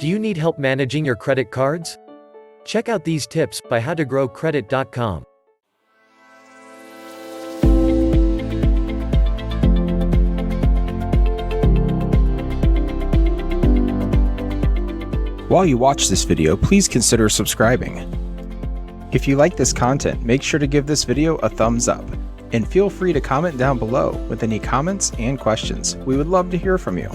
Do you need help managing your credit cards? Check out these tips by howtogrowcredit.com. While you watch this video, please consider subscribing. If you like this content, make sure to give this video a thumbs up, and feel free to comment down below with any comments and questions. We would love to hear from you.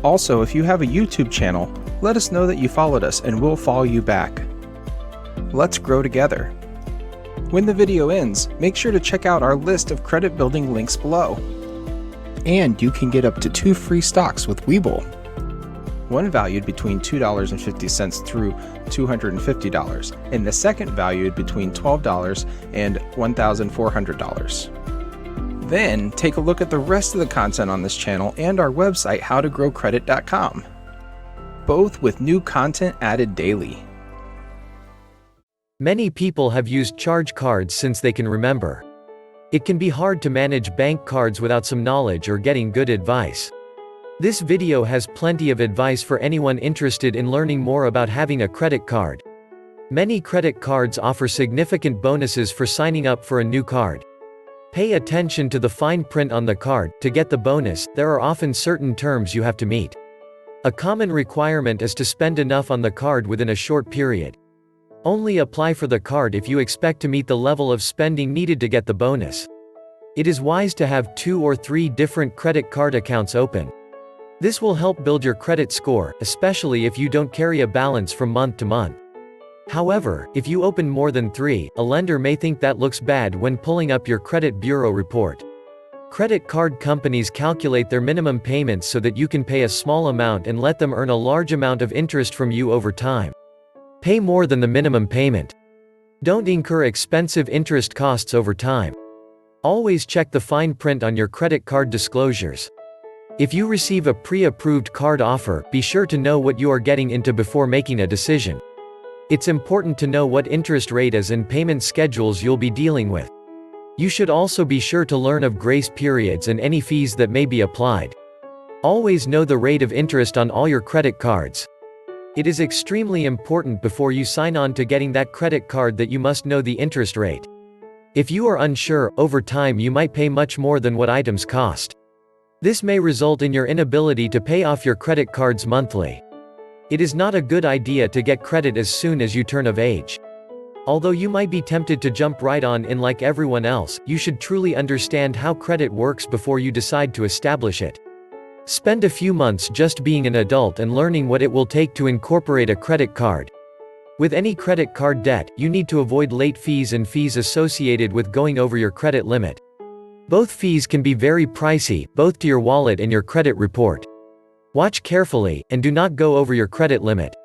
Also, if you have a YouTube channel, let us know that you followed us and we'll follow you back. Let's grow together. When the video ends, make sure to check out our list of credit building links below. And you can get up to 2 free stocks with Webull. One valued between $2.50 through $250, and the second valued between $12 and $1,400. Then, take a look at the rest of the content on this channel and our website howtogrowcredit.com, both with new content added daily. Many people have used charge cards since they can remember. It can be hard to manage bank cards without some knowledge or getting good advice. This video has plenty of advice for anyone interested in learning more about having a credit card. Many credit cards offer significant bonuses for signing up for a new card. Pay attention to the fine print on the card. To get the bonus, there are often certain terms you have to meet. A common requirement is to spend enough on the card within a short period. Only apply for the card if you expect to meet the level of spending needed to get the bonus. It is wise to have 2 or 3 different credit card accounts open. This will help build your credit score, especially if you don't carry a balance from month to month. However, if you open more than 3, a lender may think that looks bad when pulling up your credit bureau report. Credit card companies calculate their minimum payments so that you can pay a small amount and let them earn a large amount of interest from you over time. Pay more than the minimum payment. Don't incur expensive interest costs over time. Always check the fine print on your credit card disclosures. If you receive a pre-approved card offer, be sure to know what you are getting into before making a decision. It's important to know what interest rate is and payment schedules you'll be dealing with. You should also be sure to learn of grace periods and any fees that may be applied. Always know the rate of interest on all your credit cards. It is extremely important before you sign on to getting that credit card that you must know the interest rate. If you are unsure, over time you might pay much more than what items cost. This may result in your inability to pay off your credit cards monthly. It is not a good idea to get credit as soon as you turn of age. Although you might be tempted to jump right on in like everyone else, you should truly understand how credit works before you decide to establish it. Spend a few months just being an adult and learning what it will take to incorporate a credit card. With any credit card debt, you need to avoid late fees and fees associated with going over your credit limit. Both fees can be very pricey, both to your wallet and your credit report. Watch carefully, and do not go over your credit limit.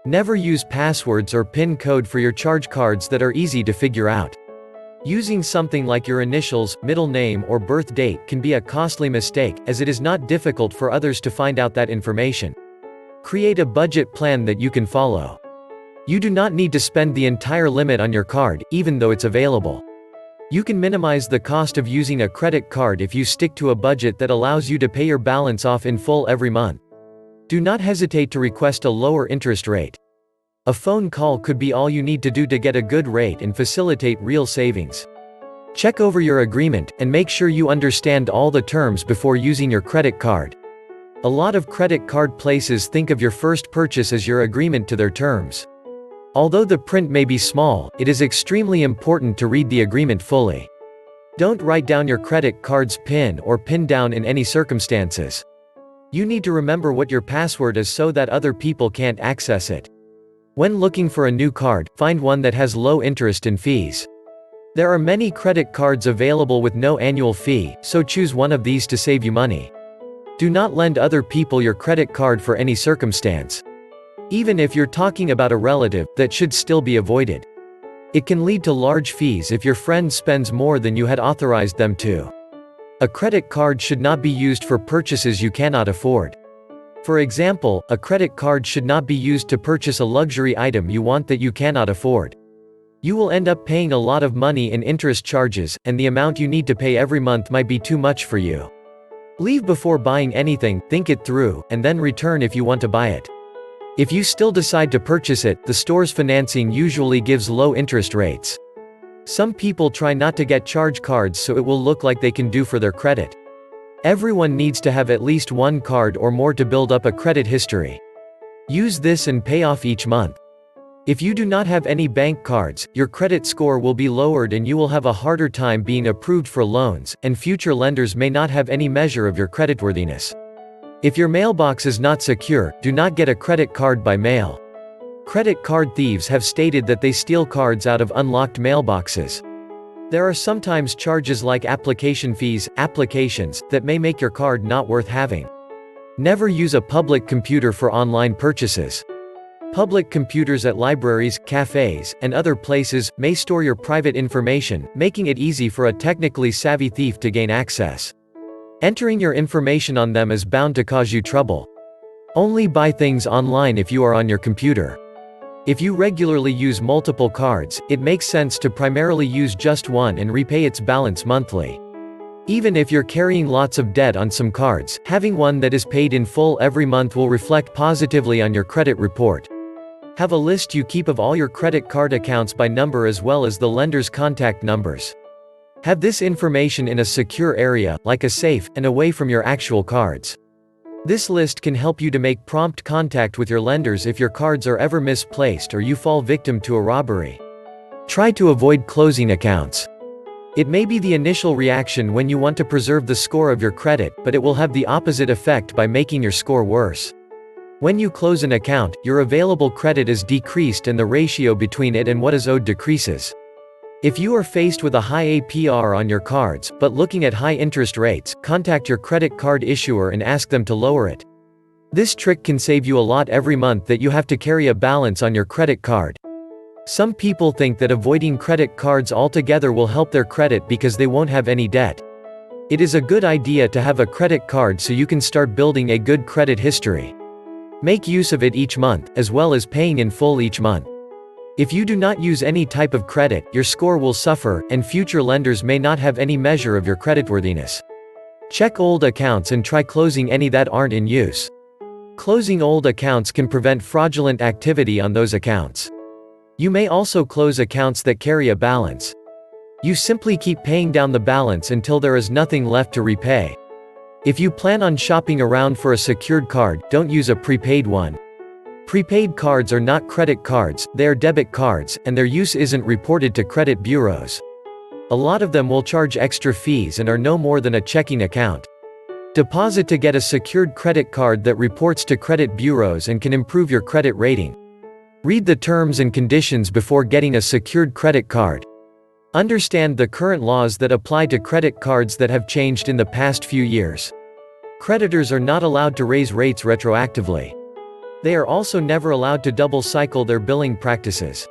Never use passwords or PIN code for your charge cards that are easy to figure out. Using something like your initials, middle name or birth date can be a costly mistake, as it is not difficult for others to find out that information. Create a budget plan that you can follow. You do not need to spend the entire limit on your card, even though it's available. You can minimize the cost of using a credit card if you stick to a budget that allows you to pay your balance off in full every month. Do not hesitate to request a lower interest rate. A phone call could be all you need to do to get a good rate and facilitate real savings. Check over your agreement, and make sure you understand all the terms before using your credit card. A lot of credit card places think of your first purchase as your agreement to their terms. Although the print may be small, it is extremely important to read the agreement fully. Don't write down your credit card's PIN or pin down in any circumstances. You need to remember what your password is so that other people can't access it. When looking for a new card, find one that has low interest and fees. There are many credit cards available with no annual fee, so choose one of these to save you money. Do not lend other people your credit card for any circumstance. Even if you're talking about a relative, that should still be avoided. It can lead to large fees if your friend spends more than you had authorized them to. A credit card should not be used for purchases you cannot afford. For example, a credit card should not be used to purchase a luxury item you want that you cannot afford. You will end up paying a lot of money in interest charges, and the amount you need to pay every month might be too much for you. Leave before buying anything, think it through, and then return if you want to buy it. If you still decide to purchase it, the store's financing usually gives low interest rates. Some people try not to get charge cards so it will look like they can do for their credit. Everyone needs to have at least one card or more to build up a credit history. Use this and pay off each month. If you do not have any bank cards, your credit score will be lowered and you will have a harder time being approved for loans, and future lenders may not have any measure of your creditworthiness. If your mailbox is not secure, do not get a credit card by mail. Credit card thieves have stated that they steal cards out of unlocked mailboxes. There are sometimes charges like application fees, applications, that may make your card not worth having. Never use a public computer for online purchases. Public computers at libraries, cafes, and other places may store your private information, making it easy for a technically savvy thief to gain access. Entering your information on them is bound to cause you trouble. Only buy things online if you are on your computer. If you regularly use multiple cards, it makes sense to primarily use just one and repay its balance monthly. Even if you're carrying lots of debt on some cards, having one that is paid in full every month will reflect positively on your credit report. Have a list you keep of all your credit card accounts by number as well as the lender's contact numbers. Have this information in a secure area, like a safe, and away from your actual cards. This list can help you to make prompt contact with your lenders if your cards are ever misplaced or you fall victim to a robbery. Try to avoid closing accounts. It may be the initial reaction when you want to preserve the score of your credit, but it will have the opposite effect by making your score worse. When you close an account, your available credit is decreased and the ratio between it and what is owed decreases. If you are faced with a high APR on your cards, but looking at high interest rates, contact your credit card issuer and ask them to lower it. This trick can save you a lot every month that you have to carry a balance on your credit card. Some people think that avoiding credit cards altogether will help their credit because they won't have any debt. It is a good idea to have a credit card so you can start building a good credit history. Make use of it each month, as well as paying in full each month. If you do not use any type of credit, your score will suffer, and future lenders may not have any measure of your creditworthiness. Check old accounts and try closing any that aren't in use. Closing old accounts can prevent fraudulent activity on those accounts. You may also close accounts that carry a balance. You simply keep paying down the balance until there is nothing left to repay. If you plan on shopping around for a secured card, don't use a prepaid one. Prepaid cards are not credit cards, they are debit cards, and their use isn't reported to credit bureaus. A lot of them will charge extra fees and are no more than a checking account. Deposit to get a secured credit card that reports to credit bureaus and can improve your credit rating. Read the terms and conditions before getting a secured credit card. Understand the current laws that apply to credit cards that have changed in the past few years. Creditors are not allowed to raise rates retroactively. They are also never allowed to double-cycle their billing practices.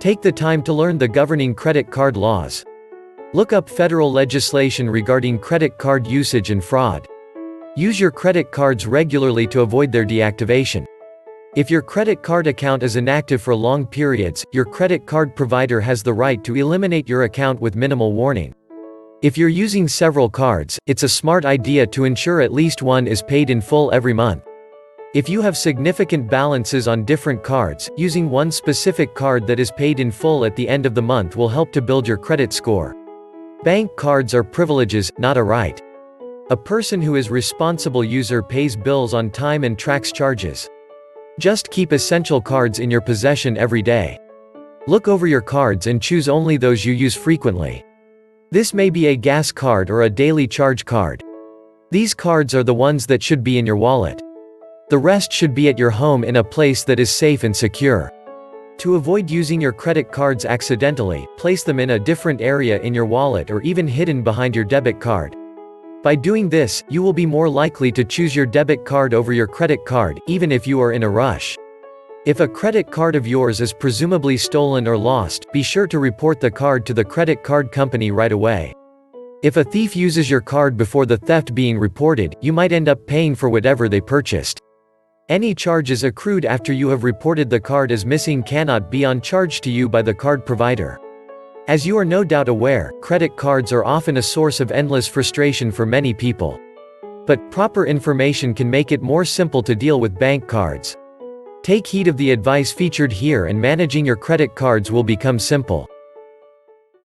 Take the time to learn the governing credit card laws. Look up federal legislation regarding credit card usage and fraud. Use your credit cards regularly to avoid their deactivation. If your credit card account is inactive for long periods, your credit card provider has the right to eliminate your account with minimal warning. If you're using several cards, it's a smart idea to ensure at least one is paid in full every month. If you have significant balances on different cards, using one specific card that is paid in full at the end of the month will help to build your credit score. Bank cards are privileges, not a right. A person who is responsible user pays bills on time and tracks charges. Just keep essential cards in your possession every day. Look over your cards and choose only those you use frequently. This may be a gas card or a daily charge card. These cards are the ones that should be in your wallet. The rest should be at your home in a place that is safe and secure. To avoid using your credit cards accidentally, place them in a different area in your wallet or even hidden behind your debit card. By doing this, you will be more likely to choose your debit card over your credit card, even if you are in a rush. If a credit card of yours is presumably stolen or lost, be sure to report the card to the credit card company right away. If a thief uses your card before the theft being reported, you might end up paying for whatever they purchased. Any charges accrued after you have reported the card as missing cannot be charged to you by the card provider. As you are no doubt aware, credit cards are often a source of endless frustration for many people. But proper information can make it more simple to deal with bank cards. Take heed of the advice featured here and managing your credit cards will become simple.